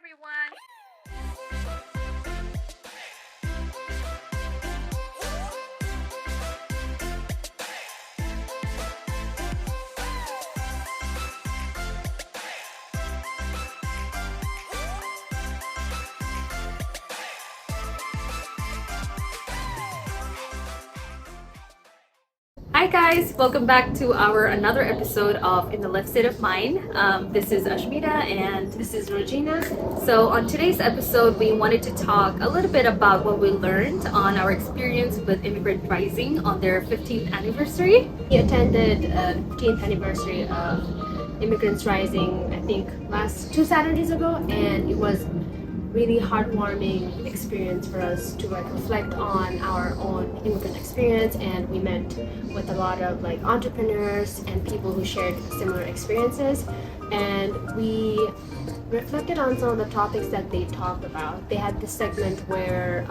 everyone. Hi guys, welcome back to our another episode of In the Left State of Mind. This is Ashmita and This is Regina. so on today's episode we wanted to talk a little bit about what we learned on our experience with Immigrant Rising on their 15th anniversary. We attended the 15th anniversary of Immigrants Rising, I think last 2 Saturdays ago, and it was really heartwarming experience for us to reflect on our own immigrant experience, and we met with a lot of entrepreneurs and people who shared similar experiences, and we reflected on some of the topics that they talked about. They had this segment where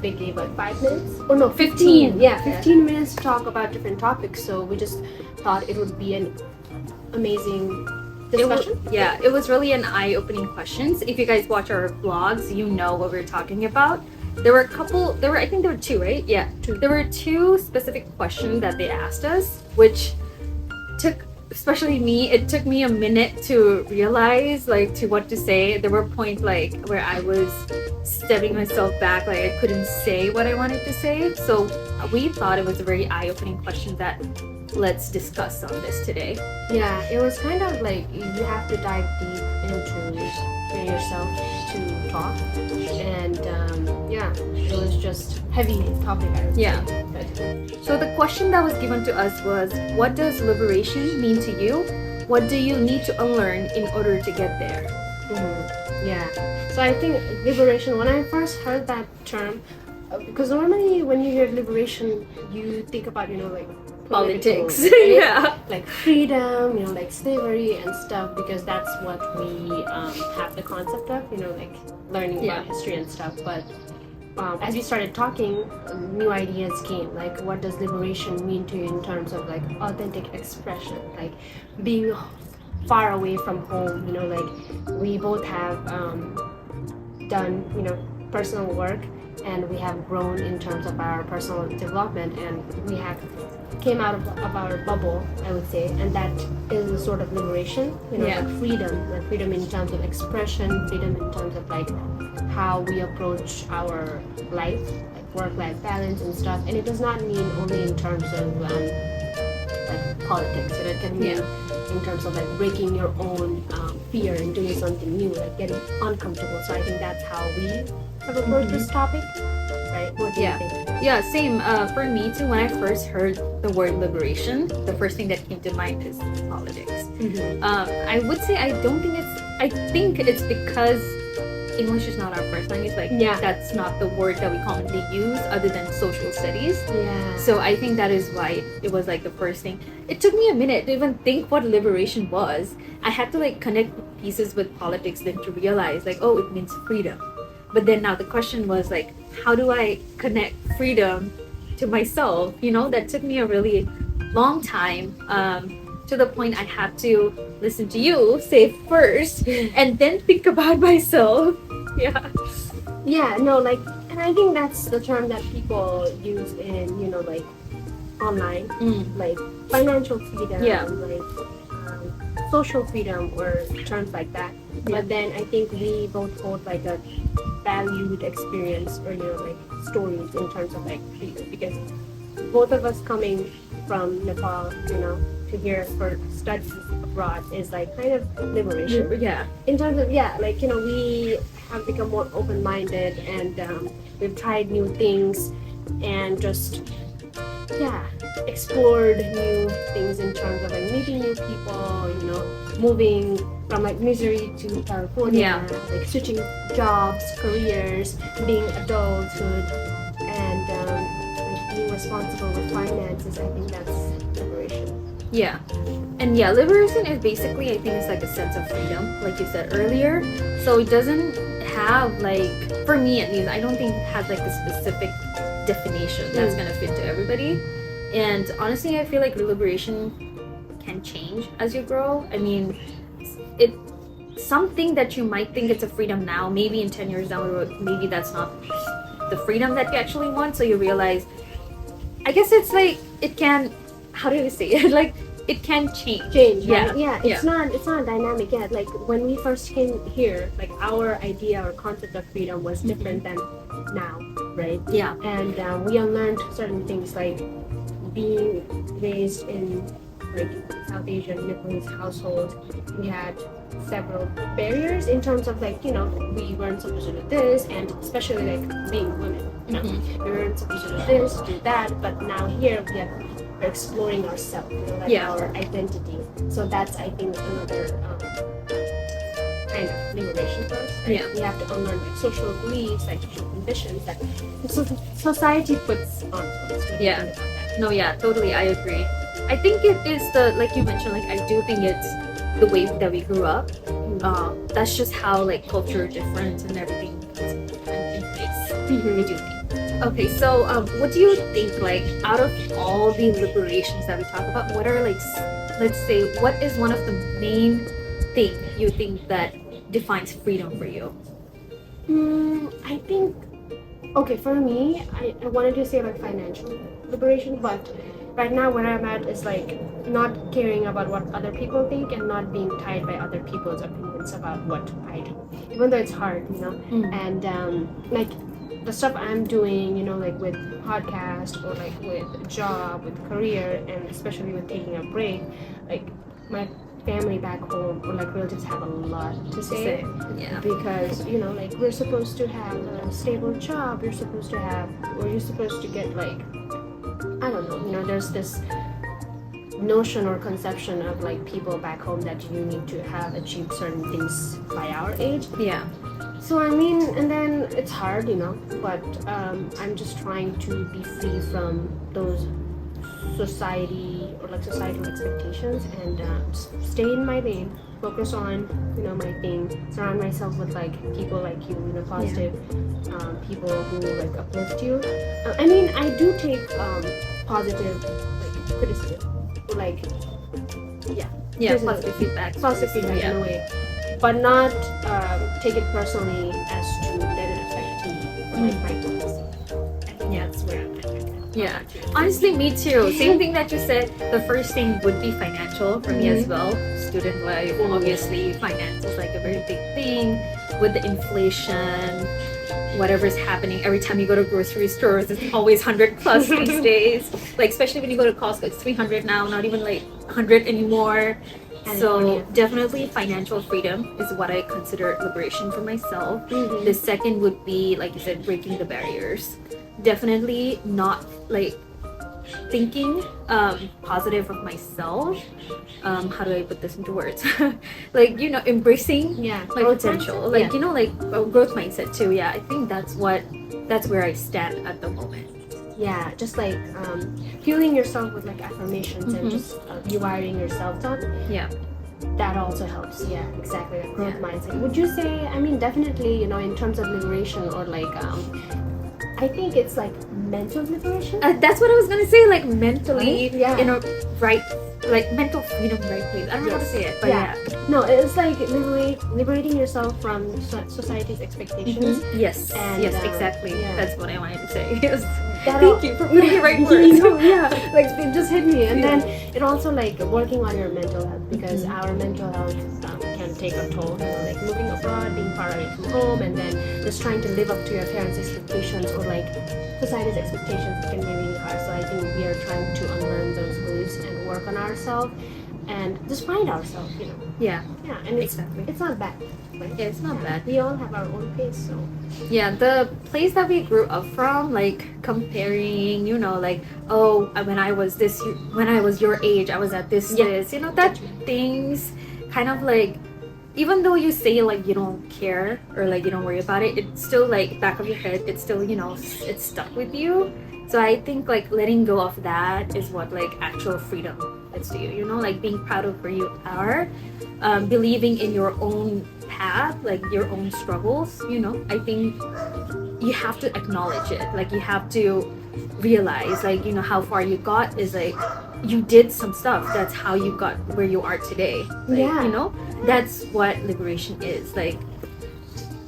they gave 5 minutes, oh no, 15, 15 minutes to talk about different topics. So we just thought it would be an amazing discussion. It was really an eye-opening questions. If you guys watch our vlogs, you know what we're talking about. I think there were two, right? Yeah, Two. There were two specific questions that they asked us, which especially me, it took me a minute to realize to what to say. There were points where I was stepping myself back, I couldn't say what I wanted to say. So we thought it was a very eye-opening question that let's discuss on this today. Yeah, it was kind of you have to dive deep into yourself to talk, and it was just heavy topic, I would Yeah. say. But So the question that was given to us was, what does liberation mean to you? What do you need to unlearn in order to get there? yeah, so I think liberation, when I first heard that term, because normally when you hear liberation, you think about Politics. political, right? Yeah. Like freedom, slavery and stuff, because that's what we have the concept of, learning Yeah. about history and stuff. But as we started talking, new ideas came. What does liberation mean to you in terms of authentic expression, being far away from home? We both have done personal work, and we have grown in terms of our personal development, and we have came out of our bubble, I would say, and that is a sort of liberation, freedom in terms of expression, freedom in terms of how we approach our life, work-life balance and stuff. And it does not mean only in terms of politics. It can mean in terms of breaking your own fear and doing something new, getting uncomfortable. So I think that's how we have approached this topic, right? What do you think? Yeah, same. For me too, when I first heard the word liberation, the first thing that came to mind is politics. I would say I think it's because English is not our first language. That's not the word that we commonly use other than social studies. Yeah. So I think that is why it was the first thing. It took me a minute to even think what liberation was. I had to connect pieces with politics then to realize oh, it means freedom. But then now the question was how do I connect freedom to myself? That took me a really long time, to the point I had to listen to you say first and then think about myself. Yeah, no, and I think that's the term that people use in, online, financial freedom, Yeah. Social freedom, or terms like that. But then I think we both hold a valued experience, or stories in terms of freedom, because both of us coming from Nepal, to here for studies abroad is kind of liberation. Yeah. In terms of we have become more open-minded, and we've tried new things, and just explored new things in terms of meeting new people, moving from misery to California, switching jobs, careers, being adulthood, and being responsible with finances. I think that's liberation. Yeah. And liberation is basically, I think it's a sense of freedom, like you said earlier. So it doesn't have for me at least, I don't think it has a specific definition that's gonna fit to everybody. And honestly, I feel liberation can change as you grow. I mean, something that you might think it's a freedom now, maybe in 10 years down the road, maybe that's not the freedom that you actually want. So you realize, I guess it's like, it can, how do I say it? Like, it can change. Right? It's not dynamic yet. Like when we first came here, like our idea or concept of freedom was different than now, right? Yeah. And we unlearned certain things, like being raised in like South Asian Nepalese household. We had several barriers in terms of like, you know, we weren't supposed to do this, and especially like being women, you know, we weren't supposed to do this, do that. But now here we're exploring ourselves, you know, like our identity. So that's, I think, another kind of liberation for us. Right? Yeah. We have to unlearn like social beliefs, like social conditions that society puts on us. What do you think about that? No, yeah, totally, I agree. I think it is the, like you mentioned, like I do think it's the way that we grew up. That's just how like culture difference and everything is in place. I do think. Okay, so what do you think, like, out of all the liberations that we talk about, what are like, let's say, what is one of the main thing you think that defines freedom for you? I think, okay, for me, I wanted to say like financial liberation, but right now where I'm at is like not caring about what other people think and not being tied by other people's opinions about what I do, even though it's hard, you know. And like the stuff I'm doing, you know, like with podcast or like with job, with career, and especially with taking a break, like my family back home or like relatives have a lot to say. Because, you know, like we're supposed to have a stable job, you're supposed to have, or you're supposed to get like, I don't know, you know, there's this notion or conception of like people back home that you need to have achieved certain things by our age. So I mean, and then it's hard, you know, but I'm just trying to be free from those society or like societal expectations and stay in my lane, focus on, you know, my thing, surround myself with like people like you know, positive people who like uplift you. I mean, I do take positive like criticism, like Positive feedback in a way, but not take it personally as to let it affect me or like my goals. I think that's where I'm at. Honestly, me too. Same thing that you said. The first thing would be financial for me as well. Student life, obviously, finance is like a very big thing with the inflation. Whatever's happening, every time you go to grocery stores, it's always 100 plus these days. Like especially when you go to Costco, it's 300 now, not even like 100 anymore. So definitely financial freedom is what I consider liberation for myself. The second would be, like you said, breaking the barriers. Definitely not like thinking positive of myself. How do I put this into words? Like, you know, embracing my potential. Like, you know, like growth mindset too. I think that's where I stand at the moment. Just like fueling yourself with like affirmations and just rewiring yourself up. That also helps. Exactly. That growth mindset. Would you say, I mean, definitely, you know, in terms of liberation or like I think it's like mental liberation. That's what I was gonna say, like mentally right? in a right, like mental freedom, right place. I don't know how to say it, but no, it's like liberating yourself from society's expectations. Yes, exactly. That's what I wanted to say. Yes. Thank you for putting the right words. Like it just hit me. And then it also like working on your mental health, because our mental health can take a toll. You know, like moving abroad, being far away from home, and then just trying to live up to your parents' expectations or like society's expectations. It can be really hard. So I think we are trying to unlearn those beliefs and work on ourselves and just find ourselves. You know. And it's not bad. Like, it's not bad. We all have our own pace, so. The place that we grew up from, like comparing, you know, like, oh, when I was your age, I was at this, you know, that things kind of like, even though you say like you don't care or like you don't worry about it, it's still like back of your head, it's still, you know, it's stuck with you. So I think like letting go of that is what like actual freedom is to you, you know, like being proud of where you are, believing in your own path, like your own struggles, you know. I think you have to acknowledge it, like you have to realize, like, you know, how far you got is like you did some stuff, that's how you got where you are today, like, you know. That's what liberation is, like.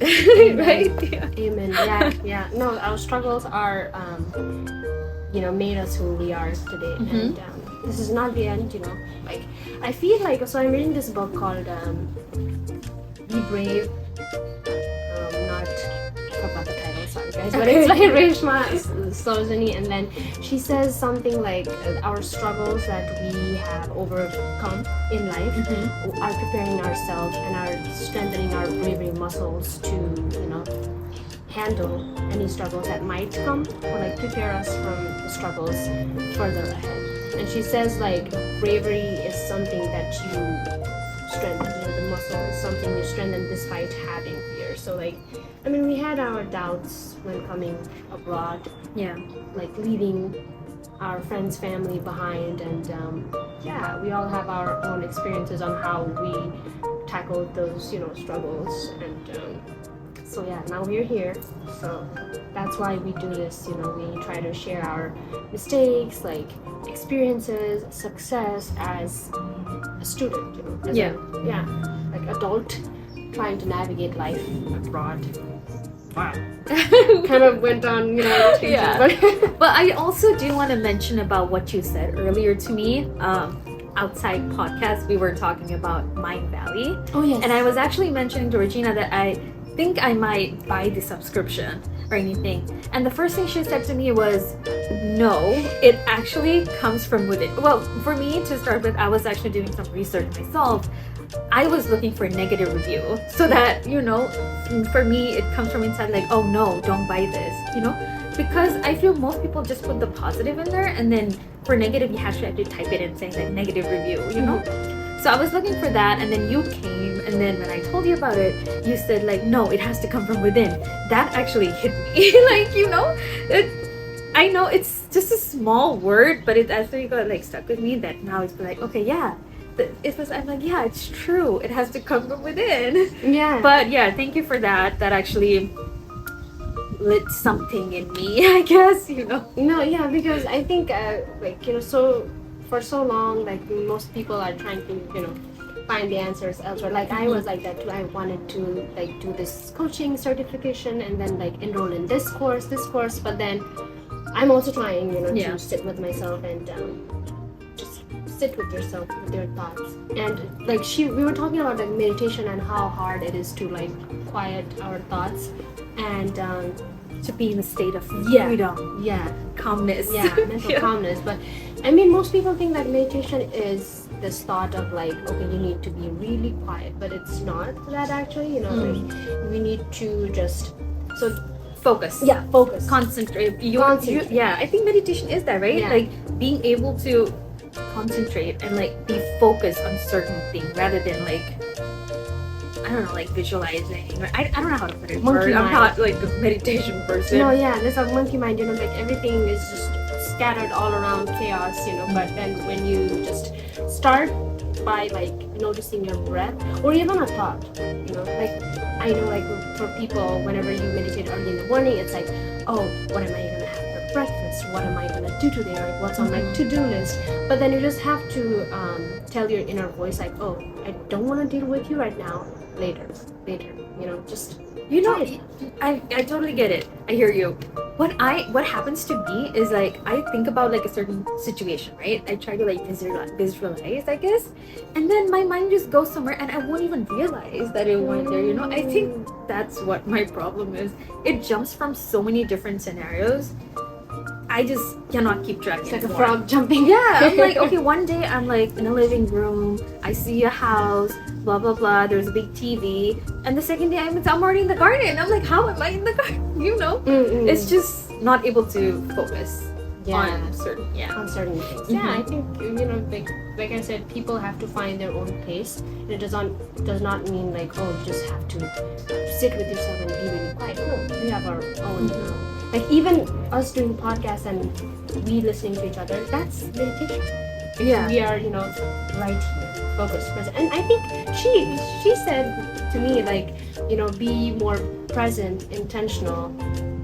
Right? Yeah. Amen. Yeah, yeah. No, our struggles are, made us who we are today. Mm-hmm. And this is not the end, Like, I feel like, so I'm reading this book called Be Brave. Not, I forgot the title, sorry guys, but it's like Reshma Saujani, and then she says something like our struggles that we have overcome in life are preparing ourselves and are strengthening our bravery muscles to, handle any struggles that might come, or like prepare us from the struggles further ahead. And she says like bravery is something that you strengthen, the muscle is something you strengthen despite having fear. So like, I mean, we had our doubts when coming abroad, Yeah. like leaving our friends, family behind, and we all have our own experiences on how we tackled those, struggles, and so yeah, now we're here. So that's why we do this. We try to share our mistakes, like experiences, success as a student. As like adult trying to navigate life abroad. Wow. Kind of went on, tangent, Yeah. But I also do want to mention about what you said earlier to me. Outside podcast, we were talking about Mind Valley. Oh yes. And I was actually mentioning to Regina that I think I might buy the subscription or anything. And the first thing she said to me was, no, it actually comes from within. Well, for me, to start with, I was actually doing some research myself. I was looking for a negative review so that, for me, it comes from inside, like, oh no, don't buy this, because I feel most people just put the positive in there, and then for negative, you actually have to type it in saying like negative review, So I was looking for that, and then you came, and then when I told you about it, you said like, no, it has to come from within. That actually hit me. I know it's just a small word, but it actually got like stuck with me, that now it's like, okay, yeah. I'm like, yeah, it's true. It has to come from within. Yeah. But yeah, thank you for that. That actually lit something in me, I guess, No, yeah, because I think, so for so long, like most people are trying to, find the answers elsewhere. Like I was like that too. I wanted to like do this coaching certification and then like enroll in this course, but then I'm also trying, to sit with myself and just sit with yourself, with your thoughts. And like we were talking about like meditation and how hard it is to like quiet our thoughts and to be in a state of freedom, calmness, mental calmness. But I mean, most people think that meditation is this thought of like, okay, you need to be really quiet, but it's not that actually. Like, we need to just focus. Yeah, focus. Concentrate. Concentrate. I think meditation is that, right? Yeah. Like being able to concentrate and like be focused on certain thing rather than like, I don't know, like visualizing. I don't know how to put it. Monkey I'm mind. not like a meditation person. No, yeah, there's a monkey mind. Like everything is just scattered all around chaos. But then when you just start by like noticing your breath or even a thought, like I know like for people, whenever you meditate early in the morning, it's like, oh, what am I gonna have for breakfast? What am I gonna do today? Like what's on my to-do list? But then you just have to tell your inner voice like, oh, I don't want to deal with you right now. Later, just I totally get it. I hear you. What happens to me is like I think about like a certain situation, right? I try to like visualize, I guess, and then my mind just goes somewhere and I won't even realize that it went there. I think that's what my problem is. It jumps from so many different scenarios. I just cannot keep track It's like anymore. a frog jumping. Yeah, I'm like, okay, one day I'm like in a living room, I see a house, blah blah blah, there's a big TV, and the second day I'm already in the garden. I'm like, how am I in the garden? It's just not able to focus on certain things. Yeah, I think like I said, people have to find their own pace. And it does not mean like, oh, you just have to sit with yourself and be really quiet. No, we have our own. Like even us doing podcasts and we listening to each other, that's meditation. Yeah. We are, right here, focused, present. And I think she said to me like, be more present, intentional,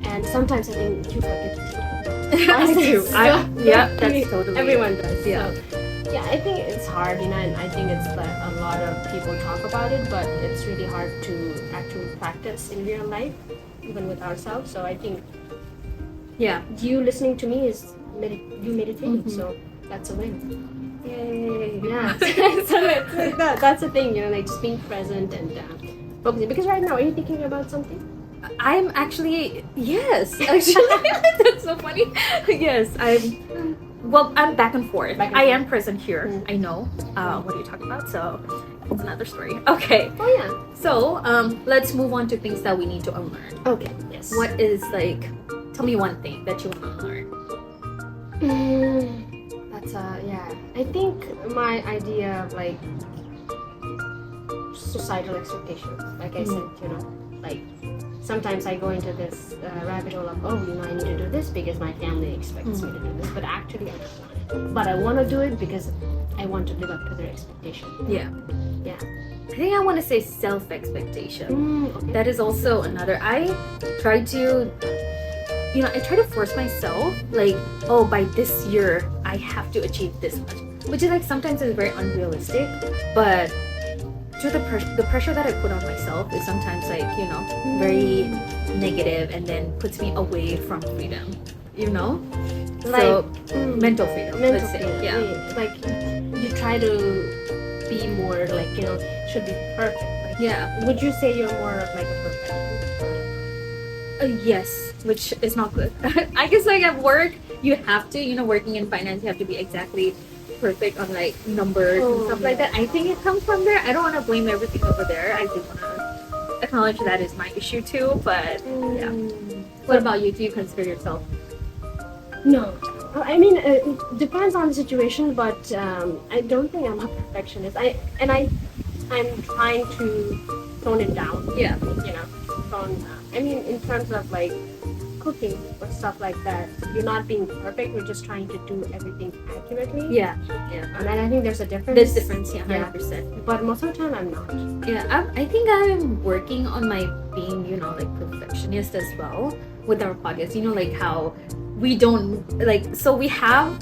and sometimes I think you forget to do that. I do. That's totally everyone does. Yeah. So, yeah, I think it's hard, and I think it's a lot of people talk about it, but it's really hard to actually practice in real life, even with ourselves. So I think Yeah. you listening to me is you meditating, Mhm. so that's a win. Yay. Yeah, so that's the thing, like just being present and focusing. Because right now, are you thinking about something? I'm actually, yes, actually, that's so funny. Yes, I'm back and forth. Back and I forth. am present here. I know. What are you talking about? So it's another story. Okay. Oh yeah. So let's move on to things that we need to unlearn. Okay. Yes. What is like? Tell me one thing that you want to unlearn. That's yeah. I think my idea of like societal expectations, like I said, like sometimes I go into this rabbit hole of, I need to do this because my family expects me to do this, but actually I don't want it. But I want to do it because I want to live up to their expectation. Yeah. Yeah. I think I want to say self-expectation. Okay. That is also another. I try to force myself, like, by this year I have to achieve this much, which is like sometimes is very unrealistic, but through the pressure that I put on myself is sometimes like, very negative and then puts me away from freedom, so mental freedom, Mental let's say. freedom. Yeah. Like you try to be more like, should be perfect. Like, Yeah. would you say you're more of like a perfectionist? Yes, which is not good. I guess like at work, you have to, working in finance, you have to be exactly perfect on like numbers and stuff like that. I think it comes from there. I don't want to blame everything over there. I do want to acknowledge that is my issue too. But yeah. What about you? Do you consider yourself? No. I mean, it depends on the situation, but I don't think I'm a perfectionist. I'm trying to tone it down. Yeah. I mean, in terms of like cooking or stuff like that, you're not being perfect. We're just trying to do everything accurately. Yeah. And I think there's a difference. There's difference, yeah, 100%. But most of the time, I'm not. Yeah, I think I'm working on my being, like perfectionist as well with our podcast. Like how we don't like, so we have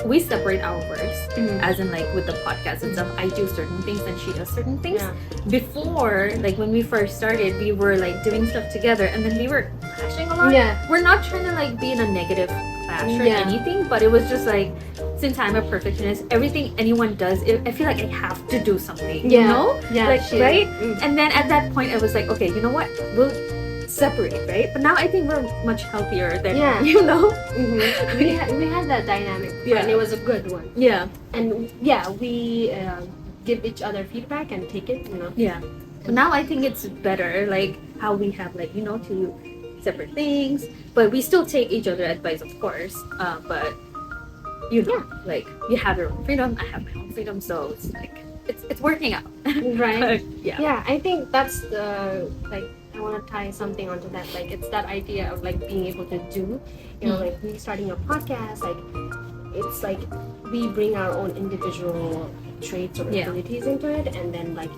we separate our works, as in like with the podcast and stuff. I do certain things and she does certain things. Before, like when we first started, we were like doing stuff together and then we were clashing a lot. We're not trying to like be in a negative clash or anything, but it was just like, since I'm a perfectionist, everything anyone does, I feel like I have to do something, right? And then at that point I was like, okay, you know what, we'll separate, right? But now I think we're much healthier than we had that dynamic, and it was a good one. And we give each other feedback and take it, But now I think it's better, like how we have like, two separate things, but we still take each other advice, of course, but like you have your own freedom, I have my own freedom, so it's like it's working out. Right. Yeah, I think that's the like, I want to tie something onto that, like it's that idea of like being able to do, like we starting a podcast, like it's like we bring our own individual traits or abilities into it and then like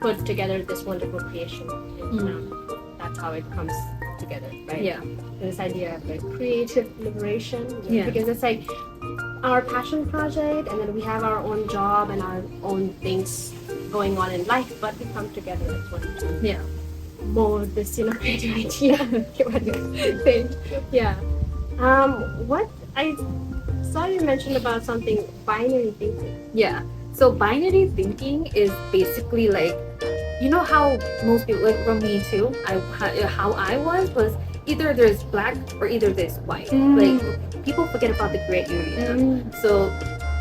put together this wonderful creation, and that's how it comes together, right? This idea of like creative liberation, because it's like our passion project and then we have our own job and our own things going on in life, but we come together as one to mold this creative idea. What I saw you mentioned about something, binary thinking. So binary thinking is basically like, how most people, like from me too, how I was either there's black or either there's white. Like people forget about the gray area. So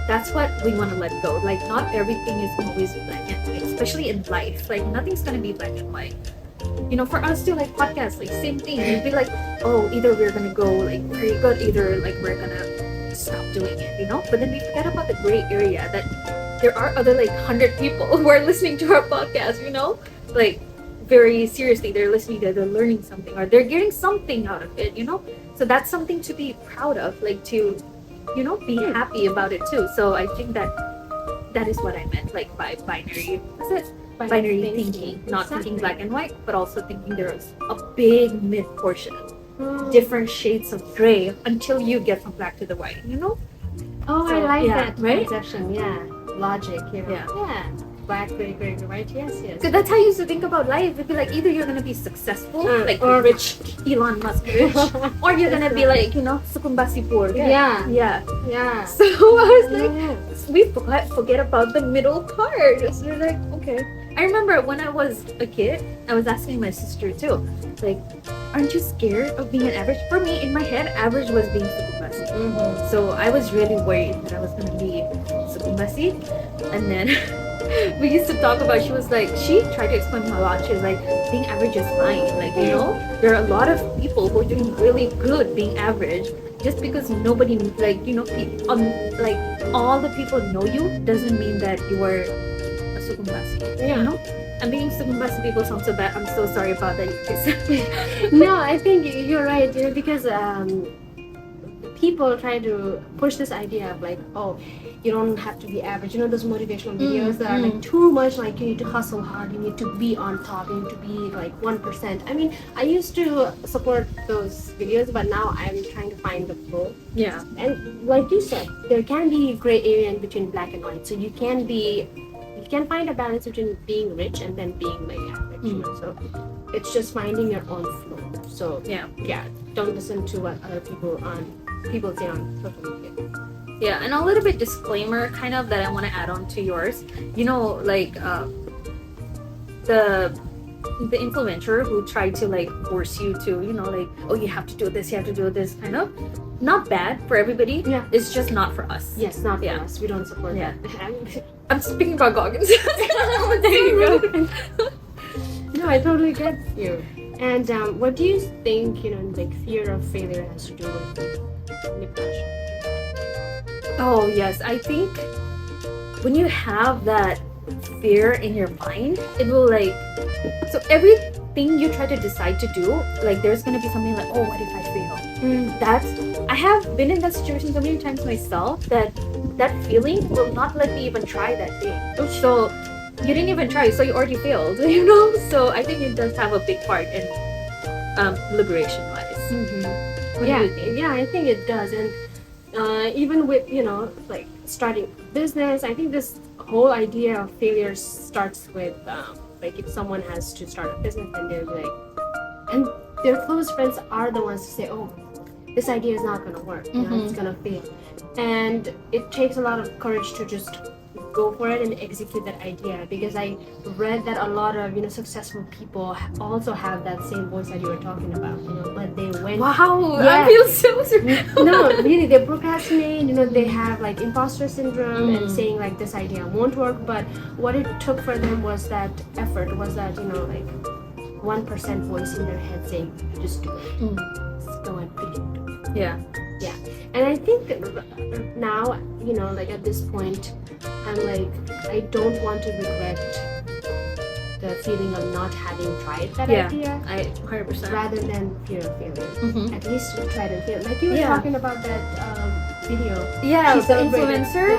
that's what we want to let go. Like not everything is always black and white, especially in life. Like nothing's gonna be black and white. For us to like podcasts, like same thing. It'd be like, either we're gonna go like very good, either like we're gonna stop doing it, But then we forget about the gray area, that there are other like 100 people who are listening to our podcast, like very seriously, they're listening to it, they're learning something, or they're getting something out of it, So that's something to be proud of, like to, be happy about it too. So I think that is what I meant, like by binary. What's it? Binary thinking, not thinking black and white, but also thinking there's a big mid portion, different shades of gray until you get from black to the white, I like that right? conception. logic, you know. Yeah. Black, gray, white. Yes. Because that's how I used to think about life. It'd be like either you're gonna be successful, like or rich, Elon Musk rich, or you're gonna be like, sukumbasi poor. Yeah. Yeah. So I was like, we forget about the middle part. So we're like, okay. I remember when I was a kid, I was asking my sister too, like, aren't you scared of being an average? For me, in my head, average was being sukumbasi. So I was really worried that I was gonna be sukumbasi, and then. We used to talk about, she tried to explain a lot. She was like, being average is fine. Like, there are a lot of people who are doing really good being average. Just because nobody, like all the people know you doesn't mean that you are a sukumbasi. Yeah. And being sukumbasi people sounds so bad. I'm so sorry about that, you guys. No, I think you're right, because people try to push this idea of like, oh, you don't have to be average. Those motivational videos that are like too much, like you need to hustle hard, you need to be on top, you need to be like 1%. I mean, I used to support those videos, but now I'm trying to find the flow. Yeah. And like you said, there can be gray area in between black and white. So you can find a balance between being rich and then being like average. So it's just finding your own flow. So yeah, don't listen to what other people say on social media. Yeah, and a little bit disclaimer kind of that I want to add on to yours. Like the influencer who tried to like force you to, like, oh, you have to do this, kind of. Not bad for everybody. Yeah. It's just not for us. Yes, not for us. We don't support that. I'm speaking about Goggins. There you go. No, I totally get you. And what do you think, like fear of failure has to do with depression? Oh, yes. I think when you have that fear in your mind, it will so everything you try to decide to do, like there's going to be something like, oh, what if I fail? I have been in that situation so many times myself that feeling will not let me even try that thing. So you didn't even try, so you already failed, So I think it does have a big part in liberation-wise. Yeah, I think it does. And even with, like starting business, I think this whole idea of failure starts with, like if someone has to start a business and they're like, and their close friends are the ones to say, oh, this idea is not going to work, it's going to fail. And it takes a lot of courage to just go for it and execute that idea, because I read that a lot of successful people also have that same voice that you were talking about, but they went, wow, I feel so no, really, they procrastinate, they have like imposter syndrome and saying like this idea won't work. But what it took for them was that effort, was that like 1% voice in their head saying, just do it, just go and begin. Yeah. And I think now, like at this point, I'm like, I don't want to regret the feeling of not having tried that idea. I 100%. Rather than fear of failure. At least you tried and failed. Like you were talking about that video. Yeah, the influencer.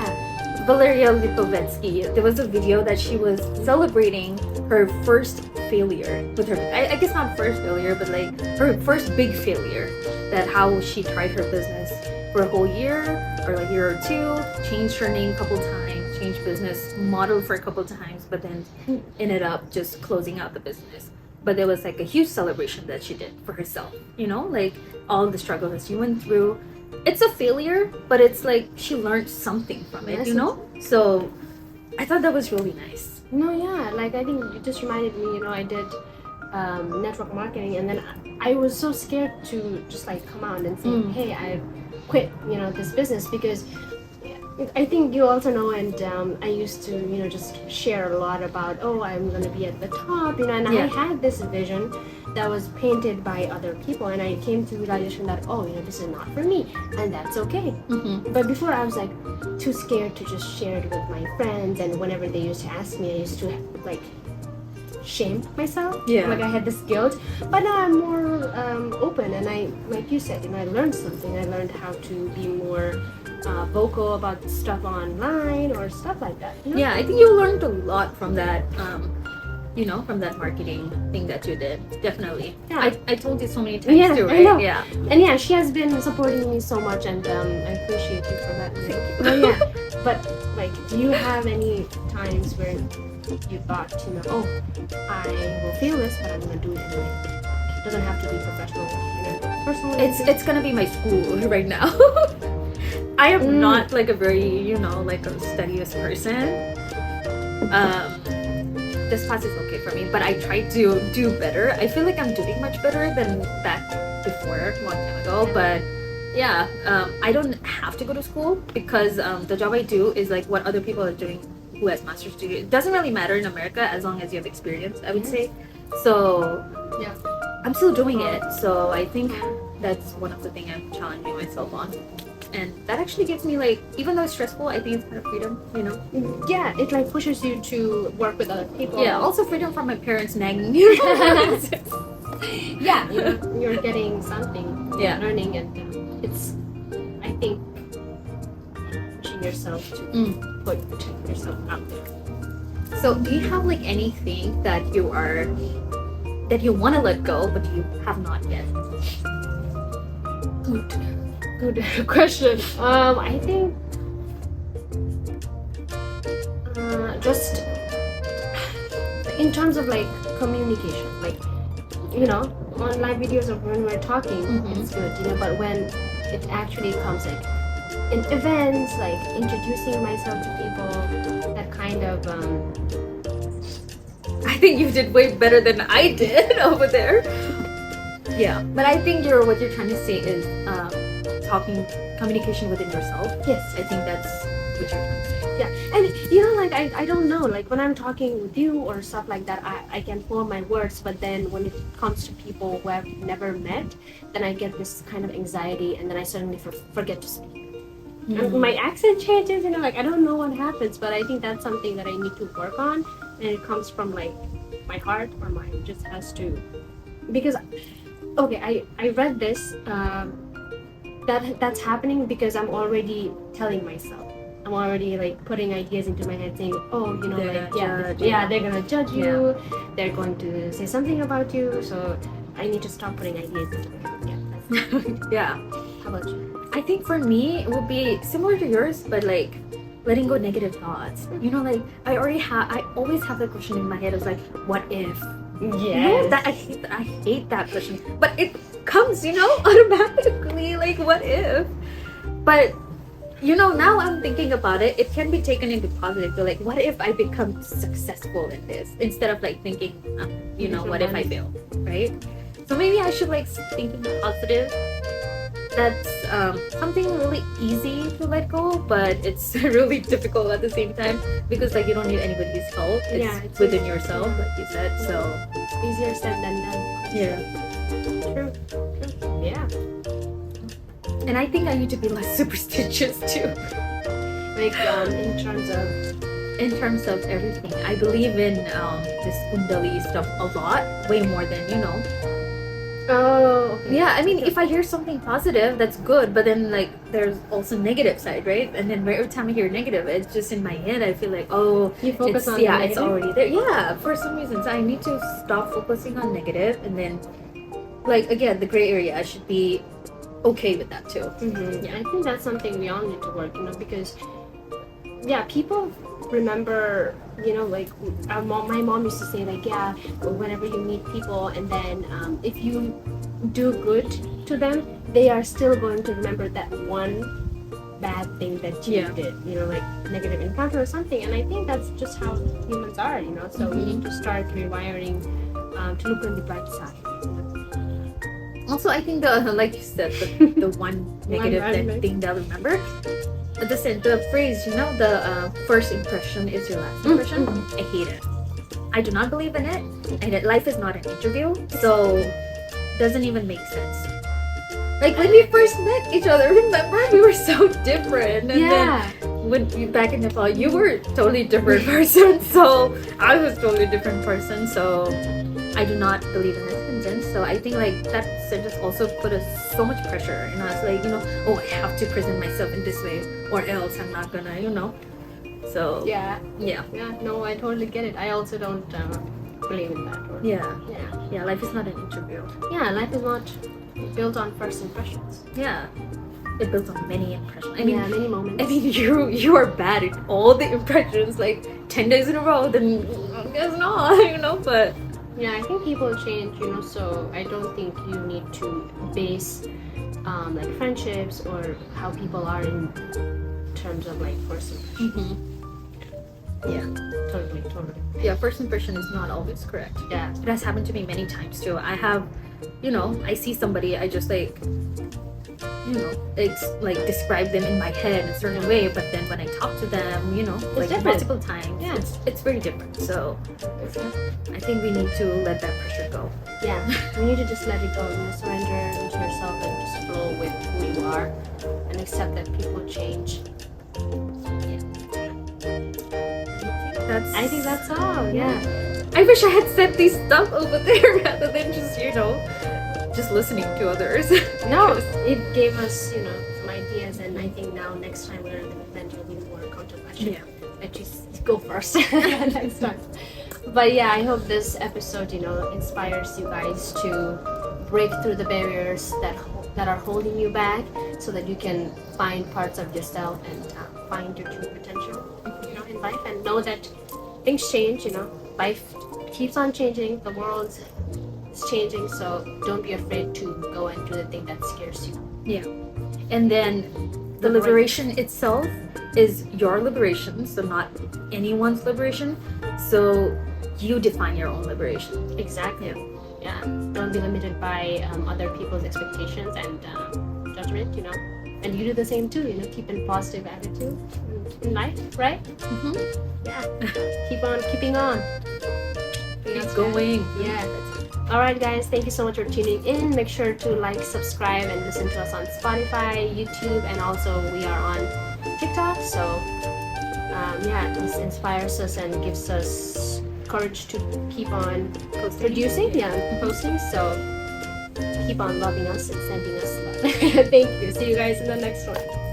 Valeria Lipovetsky. There was a video that she was celebrating her first failure with her, I guess not first failure, but like her first big failure, that how she tried her business for a whole year or like year or two, changed her name a couple times, changed business, modeled for a couple times, but then ended up just closing out the business. But there was like a huge celebration that she did for herself, like all the struggles that she went through. It's a failure, but it's like she learned something from it, So I thought that was really nice. No, yeah, like I think it just reminded me, I did network marketing, and then I was so scared to just like come out and say, hey, I've quit, this business, because I think you also know, and I used to, just share a lot about, oh, I'm going to be at the top, and I had this vision that was painted by other people, and I came to realization that, oh, this is not for me, and that's okay. But before I was like too scared to just share it with my friends, and whenever they used to ask me, I used to like shame myself. Like I had this guilt. But now I'm more open, and I, like you said, I learned something. I learned how to be more vocal about stuff online or stuff like that. Yeah, I think you learned a lot from that. From that marketing thing that you did. Definitely. Yeah. I told you so many times too, right? I know. Yeah. And she has been supporting me so much, and I appreciate you for that. Thank you. But like, do you have any times where you thought, I will fail this, but I'm gonna do it anyway? It doesn't have to be professional, personally. It's gonna be my school right now. I am not like a very, like a studious person. This class is okay for me, but I try to do better. I feel like I'm doing much better than back before, a long time ago. But yeah, I don't have to go to school because the job I do is like what other people are doing who has master's degree. It doesn't really matter in America as long as you have experience, I would say. So Yeah. I'm still doing it. So I think that's one of the things I'm challenging myself on. And that actually gives me like, even though it's stressful, I think it's kind of freedom, Yeah, it like pushes you to work with other people. Yeah, also freedom from my parents nagging me. Yeah, you're getting something, Yeah. learning, and it's, I think, pushing yourself to put yourself out there. So do you have like anything that you want to let go but you have not yet? Good question. I think just in terms of like communication, like on live videos of when we're talking, it's good, but when it actually comes like in events, like introducing myself to people, that kind of I think you did way better than I did over there. Yeah, but I think what you're trying to say is communication within yourself. Yes, I think that's what you're trying to say. yeah. And like I don't know, like when I'm talking with you or stuff like that, I can form my words, but then when it comes to people who I've never met, then I get this kind of anxiety, and then I suddenly forget to speak. And my accent changes, like I don't know what happens, but I think that's something that I need to work on, and it comes from like my heart, or mine just has to, because okay, I read this that's happening because I'm already telling myself. I'm already like putting ideas into my head saying, they're gonna judge you, they're going to say something about you, so I need to stop putting ideas into my head. Yeah, that's Yeah. How about you? I think for me it would be similar to yours, but like letting go negative thoughts. Like I always have the question in my head of like, what if? Yeah. That I hate that question. But it comes, automatically, like what if? But now I'm thinking about it, it can be taken into positive. So like, what if I become successful in this? Instead of like thinking, what if I fail, right? So maybe I should like thinking positive. That's something really easy to let go, but it's really difficult at the same time because like you don't need anybody's help. It's within yourself, like you said. So it's easier said than done. Yeah. True. Yeah. And I think I need to be less superstitious too. Like in terms of everything, I believe in this Kundali stuff a lot, way more than Oh, okay. Yeah, I mean, if I hear something positive, that's good, but then like there's also negative side, right? And then every time I hear negative, it's just in my head. I feel like, you focus on it's already there. Yeah, for some reasons, I need to stop focusing on negative, and then like again, the gray area, I should be okay with that too. Yeah, I think that's something we all need to work, because people remember, like my mom used to say like, whenever you meet people, and then if you do good to them, they are still going to remember that one bad thing that you did, like negative encounter or something. And I think that's just how humans are, so we need to start rewiring to look on the bright side. Also, I think like you said, the one negative thing they'll remember. The phrase, the first impression is your last impression. I hate it. I do not believe in it. And life is not an interview, so doesn't even make sense. Like when we first met each other, remember we were so different. And then when back in Nepal, you were a totally different person. So I was a totally different person. So I do not believe in it. So I think like that sentence also put us so much pressure in us, like I have to present myself in this way or else I'm not gonna so yeah no, I totally get it. I also don't believe in that. Life is not an interview. Life is not built on first impressions. it builds on many impressions. I mean, yeah, many moments. I mean, you are bad at all the impressions, like 10 days in a row. Then I guess not, But yeah, I think people change, so I don't think you need to base like friendships or how people are in terms of like first impression. yeah, Totally. first impression is not always correct. Yeah. It has happened to me many times too. I have, I see somebody, I just like, it's like describe them in my head in a certain way, but then when I talk to them, like different. multiple times, Yeah. it's very different. So I think we need to let that pressure go. Yeah, we need to just let it go, surrender into yourself and just flow with who you are and accept that people change. I think that's all. Yeah. I wish I had said these stuff over there rather than just just listening to others. No, it gave us some ideas, and I think now next time we're in the event you'll be more controversial. Yeah. Let you go first next time. But yeah, I hope this episode inspires you guys to break through the barriers that are holding you back, so that you can find parts of yourself and find your true potential in life, and know that things change. Life keeps on changing, the world is changing, so don't be afraid to go and do the thing that scares you. Yeah. And then the liberation itself is your liberation, so not anyone's liberation. So you define your own liberation. Exactly. Yeah. Don't be limited by other people's expectations and judgment, and you do the same too, keep a positive attitude in life, right? Yeah. Keep on keeping on. Keep going. Yeah. All right, guys. Thank you so much for tuning in. Make sure to like, subscribe, and listen to us on Spotify, YouTube, and also we are on TikTok. So, this inspires us and gives us courage to keep on producing, posting. So, keep on loving us and sending us love. Thank you. See you guys in the next one.